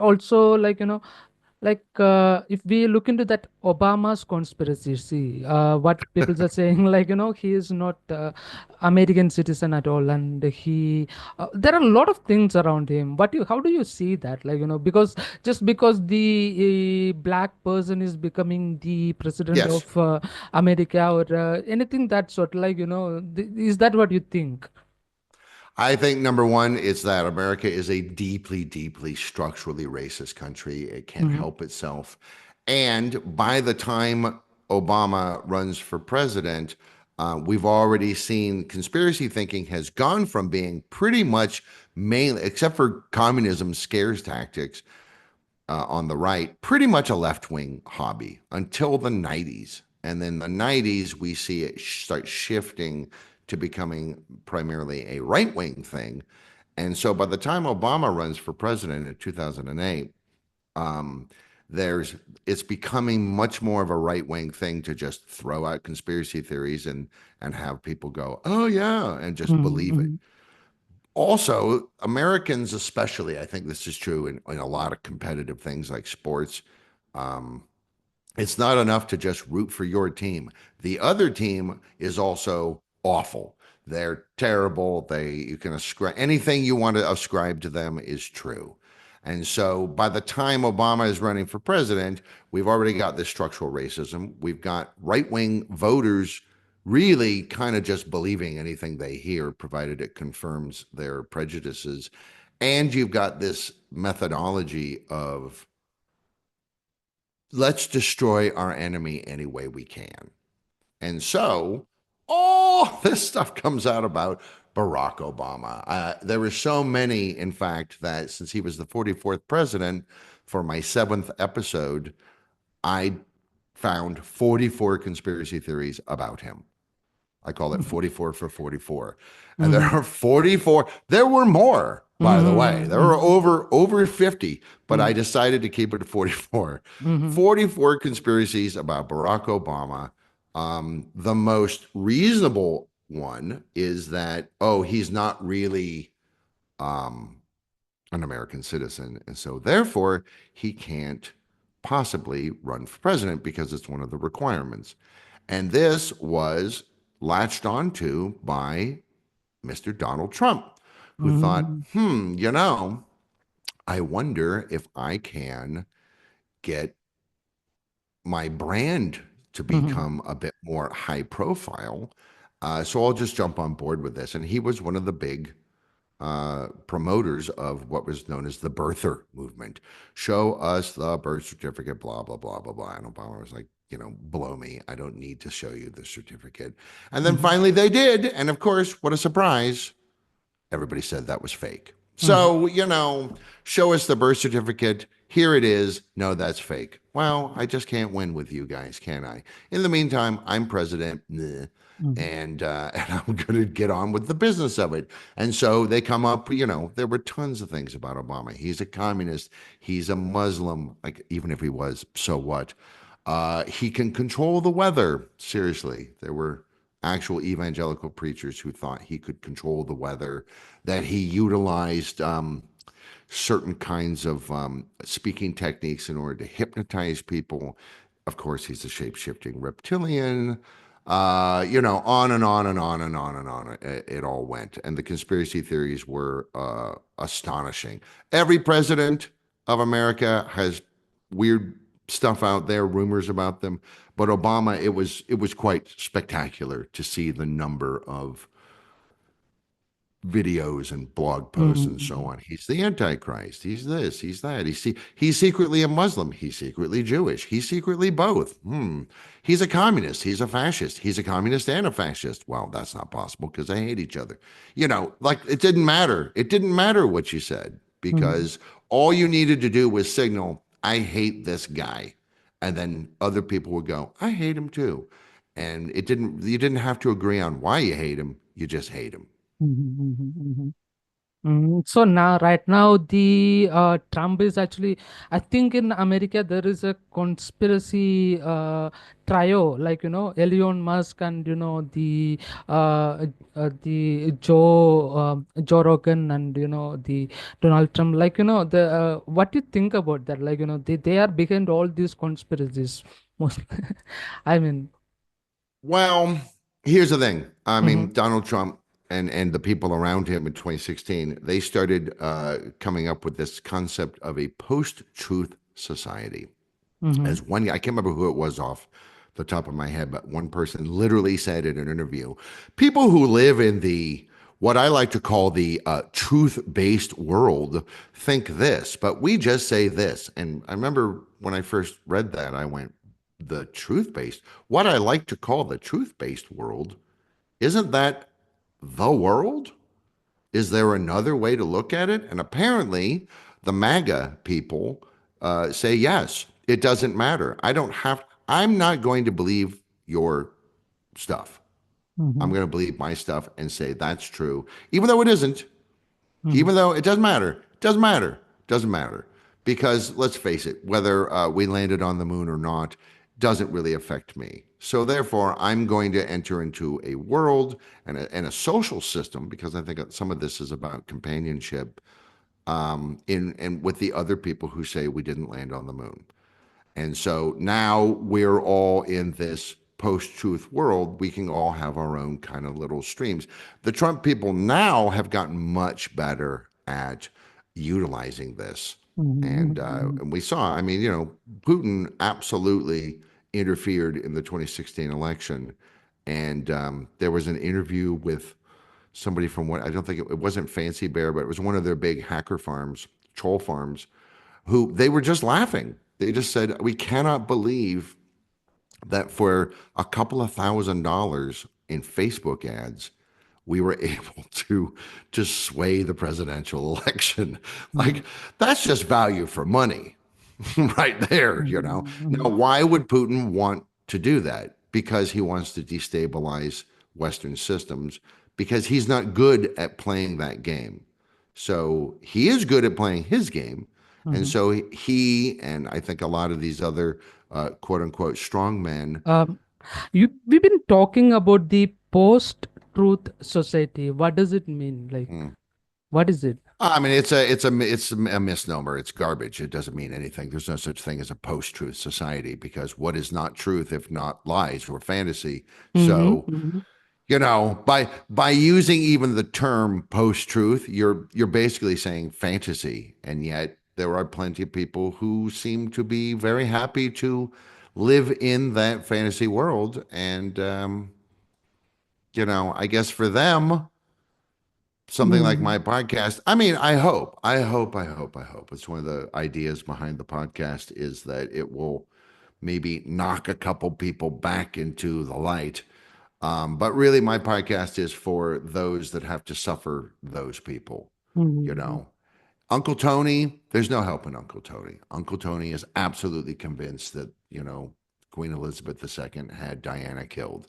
also, if we look into that Obama's conspiracy, see what people are saying, he is not American citizen at all, and there are a lot of things around him. How do you see that? Because just because the black person is becoming the president Yes. of America or anything that sort, is that what you think? I think number one is that America is a deeply, deeply structurally racist country. It can't Hmm. help itself. And by the time Obama runs for president, we've already seen conspiracy thinking has gone from being pretty much mainly, except for communism scares tactics on the right, pretty much a left wing hobby until the 90s. And then the 90s, we see it start shifting to becoming primarily a right wing thing. And so by the time Obama runs for president in 2008, um, there's it's becoming much more of a right wing thing to just throw out conspiracy theories and have people go, oh yeah, and just believe it. Hmm. Also, Americans, especially, I think this is true in a lot of competitive things like sports. Um, it's not enough to just root for your team. The other team is also awful. They're terrible. You can ascribe anything you want to ascribe to them is true. And so by the time Obama is running for president, we've already got this structural racism. We've got right wing voters really kind of just believing anything they hear, provided it confirms their prejudices. And you've got this methodology of let's destroy our enemy any way we can. And so all this stuff comes out about Barack Obama. There were so many, in fact, that since he was the 44th president, for my seventh episode, I found 44 conspiracy theories about him. I call it 44 for 44. And there Hmm. are 44. There were more, by the way. There were Hmm. over 50, but I Hmm. decided to keep it to 44. Hmm. 44 conspiracies about Barack Obama. The most reasonable one is that, oh, he's not really um, an American citizen. And so therefore, he can't possibly run for president because it's one of the requirements. And this was latched onto by Mr. Donald Trump, who thought, Hmm. I wonder if I can get my brand to Hmm. become a bit more high profile. So I'll just jump on board with this. And he was one of the big promoters of what was known as the birther movement. Show us the birth certificate, blah, blah, blah, blah, blah. And Obama was like, blow me. I don't need to show you the certificate. And then Hmm. finally they did. And of course, what a surprise. Everybody said that was fake. Hmm. So, show us the birth certificate. Here it is. No, that's fake. Well, I just can't win with you guys, can I? In the meantime, I'm president. Nah, Hmm. and I'm going to get on with the business of it. And so they come up, there were tons of things about Obama. He's a communist. He's a Muslim. Like, even if he was, so what? He can control the weather. Seriously, there were actual evangelical preachers who thought he could control the weather, that he utilized certain kinds of speaking techniques in order to hypnotize people. Of course, he's a shape shifting reptilian. On and on and on and on and on. It all went. And the conspiracy theories were astonishing. Every president of America has weird stuff out there, rumors about them. But Obama, it was quite spectacular to see the number of videos and blog posts and so Hmm. on. He's the Antichrist. He's this. He's that. He's secretly a Muslim. He's secretly Jewish. He's secretly both. He's a communist. He's a fascist. He's a communist and a fascist. Well, that's not possible because they hate each other. Like it didn't matter. It didn't matter what you said Hmm. because all you needed to do was signal, I hate this guy. And then other people would go, I hate him too. And you didn't have to agree on why you hate him. You just hate him. Hmm. So now, right now, the Trump is actually, I think in America there is a conspiracy trio, like Elon Musk and the Joe Rogan and the Donald Trump. Like the what do you think about that? Like they are behind all these conspiracies. Most, I mean, Well, here's the thing. I mm-hmm, mean, Donald Trump and the people around him in 2016, they started coming up with this concept of a post-truth society. mm-hmm, As one, I can't remember who it was off the top of my head, but one person literally said in an interview, people who live in the what I like to call the truth-based world think this, but we just say this. And I remember when I first read that, I went, the truth-based, what I like to call the truth-based world, isn't that the world? Is there another way to look at it? And apparently, the MAGA people say yes. It doesn't matter. I don't have. I'm not going to believe your stuff. I'm mm-hmm, going to believe my stuff and say that's true, even though it isn't. mm-hmm, Even though it doesn't matter. It doesn't matter. It doesn't matter. Because let's face it, whether we landed on the moon or not doesn't really affect me. So therefore, I'm going to enter into a world and a social system because I think some of this is about companionship in and with the other people who say we didn't land on the moon. And so now we're all in this post truth world. We can all have our own kind of little streams. The Trump people now have gotten much better at utilizing this. mm-hmm, And we saw, I mean, Putin absolutely interfered in the 2016 election. And there was an interview with somebody from what I don't think it wasn't Fancy Bear, but it was one of their big hacker farms, troll farms, who they were just laughing. They just said, we cannot believe that for a couple of $1,000s in Facebook ads, we were able to sway the presidential election. mm-hmm, Like that's just value for money right there, Now, mm-hmm, why would Putin want to do that? Because he wants to destabilize Western systems because he's not good at playing that game. So he is good at playing his game. And mm-hmm. so he and I think a lot of these other quote unquote strong men. Um, we've been talking about the post-truth society. What does it mean? Like, hmm, what is it? I mean, it's a misnomer. It's garbage. It doesn't mean anything. There's no such thing as a post-truth society because what is not truth if not lies or fantasy? Mm-hmm, So, mm-hmm, by using even the term post-truth, you're basically saying fantasy, and yet there are plenty of people who seem to be very happy to live in that fantasy world, and I guess for them something like mm-hmm, my podcast. I mean, I hope. It's one of the ideas behind the podcast is that it will maybe knock a couple people back into the light. But really, my podcast is for those that have to suffer those people. You mm-hmm, know, Uncle Tony, there's no help in Uncle Tony. Uncle Tony is absolutely convinced that, Queen Elizabeth II had Diana killed.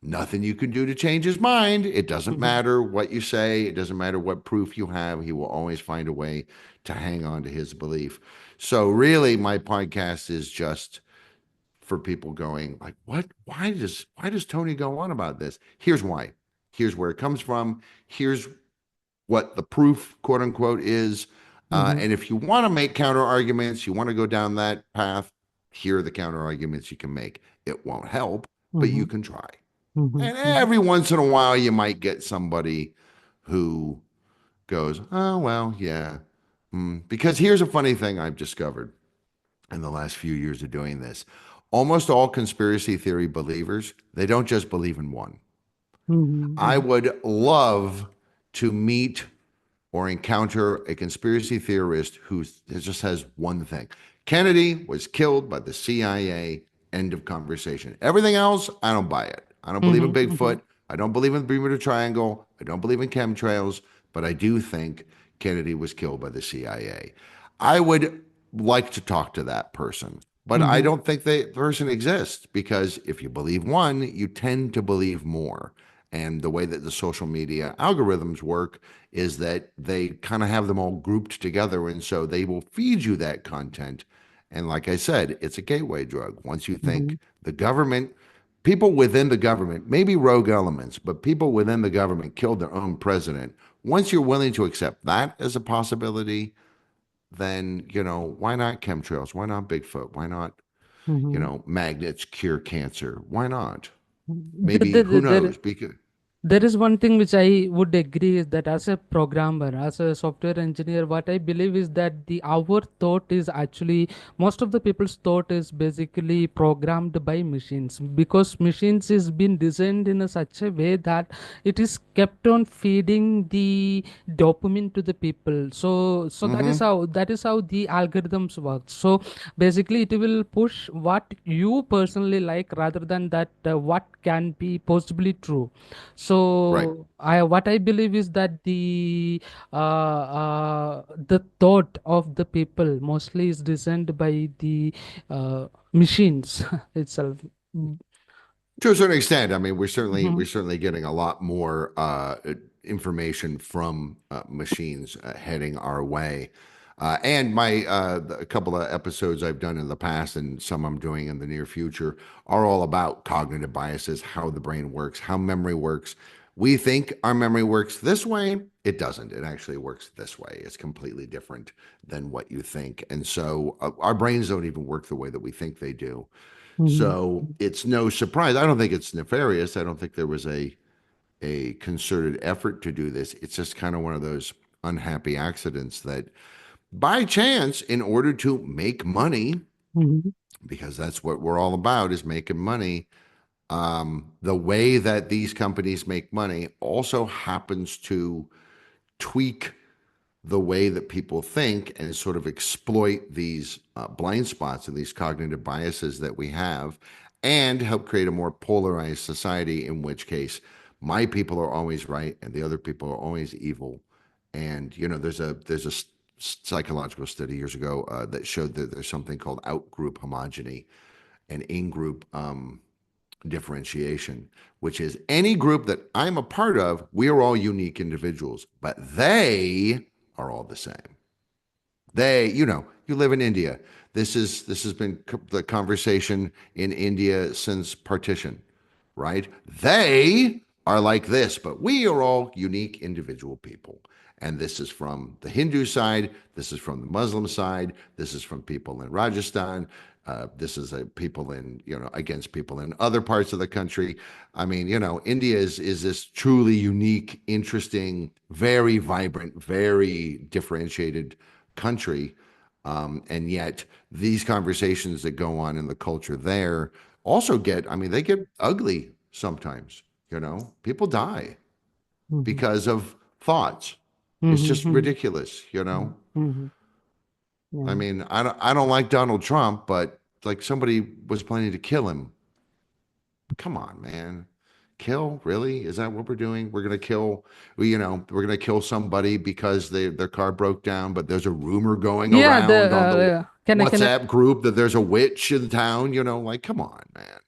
Nothing you can do to change his mind. It doesn't mm-hmm, matter what you say, it doesn't matter what proof you have. He will always find a way to hang on to his belief. So, really, my podcast is just for people going like, what? Why does Tony go on about this? Here's why. Here's where it comes from. Here's what the proof, quote unquote, is. mm-hmm, And if you want to make counter arguments, you want to go down that path, here are the counter arguments you can make. It won't help, but mm-hmm, you can try. mm-hmm, And every once in a while, you might get somebody who goes, oh, well, yeah. Because here's a funny thing I've discovered in the last few years of doing this. Almost all conspiracy theory believers, they don't just believe in one. I mm-hmm, would love to meet or encounter a conspiracy theorist who just has one thing. Kennedy was killed by the CIA. End of conversation. Everything else, I don't buy it. I don't believe in mm-hmm, mm-hmm, Bigfoot. I don't believe in the Bermuda Triangle. I don't believe in chemtrails, but I do think Kennedy was killed by the CIA. I would like to talk to that person, but I mm-hmm, don't think the person exists because if you believe one, you tend to believe more. And the way that the social media algorithms work is that they kind of have them all grouped together. And so they will feed you that content. And like I said, it's a gateway drug. Once you Mhm. think the government, people within the government, maybe rogue elements, but people within the government killed their own president. Once you're willing to accept that as a possibility, then, why not chemtrails? Why not Bigfoot? Why not, Mhm. magnets cure cancer? Why not? There, Maybe, who there, there, knows? Because, There is one thing which I would agree is that as a programmer, as a software engineer, what I believe is that the our thought is actually most of the people's thought is basically programmed by machines because machines is been designed in a such a way that it is kept on feeding the dopamine to the people. So mm-hmm, that is how the algorithms work. So basically it will push what you personally like rather than that what can be possibly true. right. So I what I believe is that the thought of the people mostly is designed by the machines itself. Mm. To a certain extent, I mean, we're Mhm. certainly getting a lot more information from machines heading our way. And a couple of episodes I've done in the past, and some I'm doing in the near future, are all about cognitive biases, how the brain works, how memory works. We think our memory works this way. It doesn't. It actually works this way. It's completely different than what you think. And so our brains don't even work the way that we think they do. Mhm. So it's no surprise. I don't think it's nefarious. I don't think there was a concerted effort to do this. It's just kind of one of those unhappy accidents that by chance, in order to make money, Mhm. because that's what we're all about is making money, the way that these companies make money also happens to tweak the way that people think and sort of exploit these blind spots and these cognitive biases that we have and help create a more polarized society, in which case my people are always right and the other people are always evil. And there's a psychological study years ago that showed that there's something called out-group homogeny and in-group differentiation, which is any group that I'm a part of, we are all unique individuals, but they are all the same. You live in India. This has been the conversation in India since partition, right? They are like this, but we are all unique individual people. And this is from the Hindu side. This is from the Muslim side. This is from people in Rajasthan. This is people in, against people in other parts of the country. I mean, India is this truly unique, interesting, very vibrant, very differentiated country. And yet, these conversations that go on in the culture there also I mean, they get ugly sometimes. People die Mhm. because of thoughts. It's Mhm. just Mhm. ridiculous. Mhm. I Yeah. mean, I don't like Donald Trump, but like somebody was planning to kill him. Come on, man. Kill? Really? Is that what we're doing? We're gonna kill somebody because their car broke down, but there's a rumor going Yeah. around on the Can I WhatsApp group that there's a witch in town, like, come on, man.